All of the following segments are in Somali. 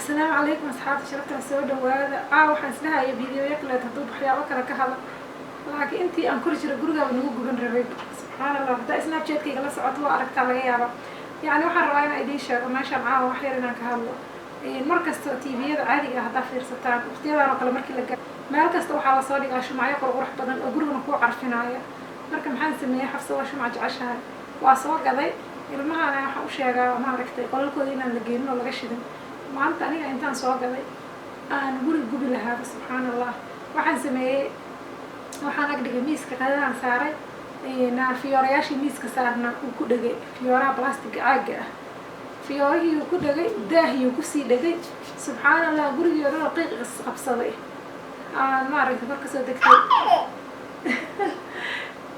السلام عليكم أصحابي شركة سودا وهذا وحنسلها يا فيديو يكلا تدوب حياة وكلا كهذا لكن أنتي أنكر شر جروجا ونوجو بن ربيب سبحان الله ده سناب شات كي جلس عطوا أركت على جيابا يعني وحن رأينا إديشة وماشى معاه وحيرنا كهذا المركز تي في عادي هذا في رستان اختيار رقم مركز لك مركز توحى على صادق عشان معي قرح بدن أجرون كوا عارفينها مركز محن سميه حفصة وش مع عشان وأسواق ذي المها أنا حوشيا ما ركتي قالوا كودينا نلقين ولا قشدين maanta aniga intaan soo galay aan guri gubi lahaa subxaan allah waxaan sameeyay waxaan agdhigay miiska qadadaan saaray fiyoorayaashii miiska saarna uu ku dhagay fiyooraha plastic caaga ah fiyoorihii uu ku dhagay daahii uu ku sii dhagay subxaan allah gurigii oo dhan qiiq qabsaday aan maaragtay kor ka soo degtay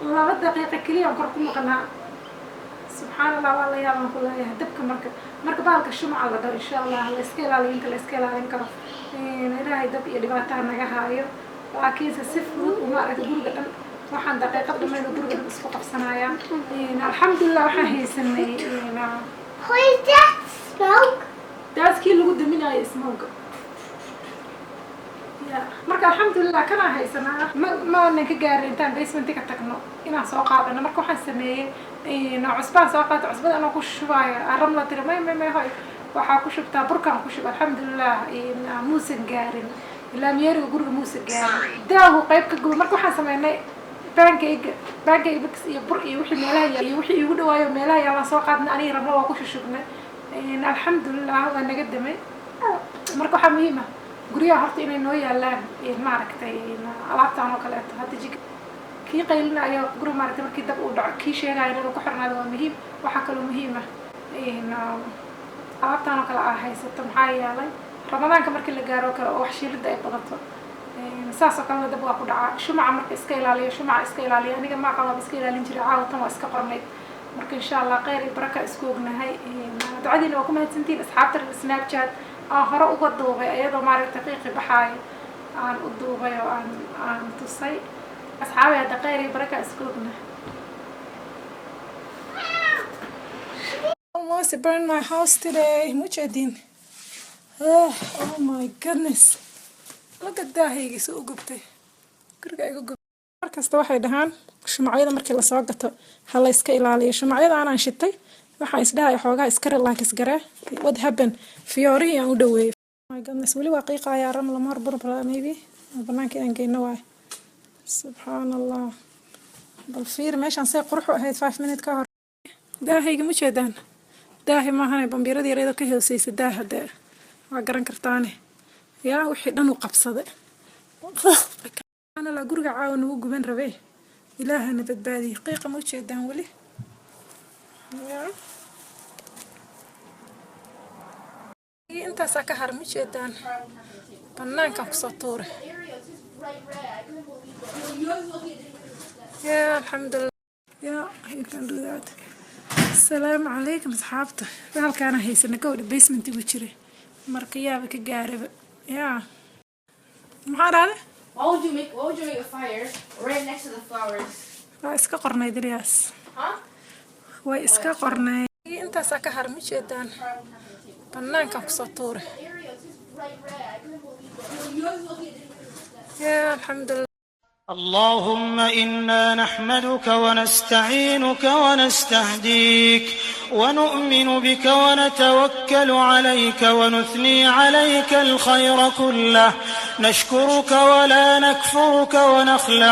2 daqiiqo kaliya kor ku maqnaa سبحان الله والله يا من كلها يهدبك مرك بالك الشمعة الله إن شاء الله الإسكيل على ينك الإسكيل على ينك إلهي دب يدي باتانا جهايو وأكيد السفر وما أريد أقول قدام وحن دقيقة قبل ما يقول قدام أسقط في صنايع الحمد لله وحن سني Who is that smoke? That's كيلو قد منها يسموك marka alxamdulillah kana haysana ma ninka gaarin intaan basementka tagno inaan soo qaadano marka waxaan sameeyay cusbaan soo qaato cusbada anoo ku shubaayo aramla tiri may hoy waxaa ku shubtaa burkaan ku shubaa alxamdulillah muusan gaarin ilaa meeriga guriga muusan gaarin daahu qayb ka gubo marka waxaan sameynay pancake mix iyo bur iyo wixii meelaha iyo wixii igu dhawaayo meelaha yaa soo qaadnay aniga rabno waa ku shubnay alxamdulillah waa naga damay marka waxa muhiim ah guriyaha horta inay noo yaalaan maaragtay alaabtaan oo kale hadda jik kii qaylinayo guri maaragtay markii dab uu dhaco kii sheegaayo inuu ku xirnaado waa muhiim waxa kaloo muhiim ah alaabtaan oo kale haysato maxaa yeelay ramadaanka markii la gaaro kale oo wax shiilida ay badato saas oo kale dab waa ku dhacaa shumaca marka iska ilaaliyo aniga ma qabo iska ilaalin jiray caawatan waa iska qornay marka insha Allah khayr iyo baraka isku ognahay ducadiina waa ku mahadsantiin asxaabta Snapchat hore uga duubay ayadoo maaragtay daqiiqi baxay aan u duubay oo aan tusay asxaabay hada khayr iyo baraka isku ognahay almost burned my house today mujadin oh my goodness look at that heegi soo gubtay guriga igu gubtay markasta waxay dhahaan shumacyada markii la soo gato hala iska ilaaliyo shumacyada aan shitay waxaan isdhahay xoogaa iska relax garee what happened fiyoori aan u dhaweey my goodness wali waa qiiqa ayaa ram la mar burbura maybe banaanka aan geeyno waay subhanallah bal fiir meeshaan say qurux u ahayd 5 minutes ka hor daahayga ma jeedaan daahi ma ahan bambiirada yareedo ka hooseysa daahada waa garan kartaane yaa wixii dhan u qabsaday ana la guriga caawan ugu guban rabay ilaahana badbaadi qiiqa ma jeedaan wali انت ساكهر مجدان بنانك كسطور يا الحمد لله يا you can do that السلام عليكم اصحابته halkaan haysana gowda basement ugu jiray markiyaaba ka gaarib ya maxaa Why would you make a fire right next to the flowers? waa iska qornay Dilias way iska qornay inta saakahar mujadaan banaanka كسطور يا الحمد لله اللهم إنا نحمدك ونستعينك ونستهديك ونؤمن بك ونتوكل عليك ونثني عليك الخير كله نشكرك ولا نكفرك ونخلع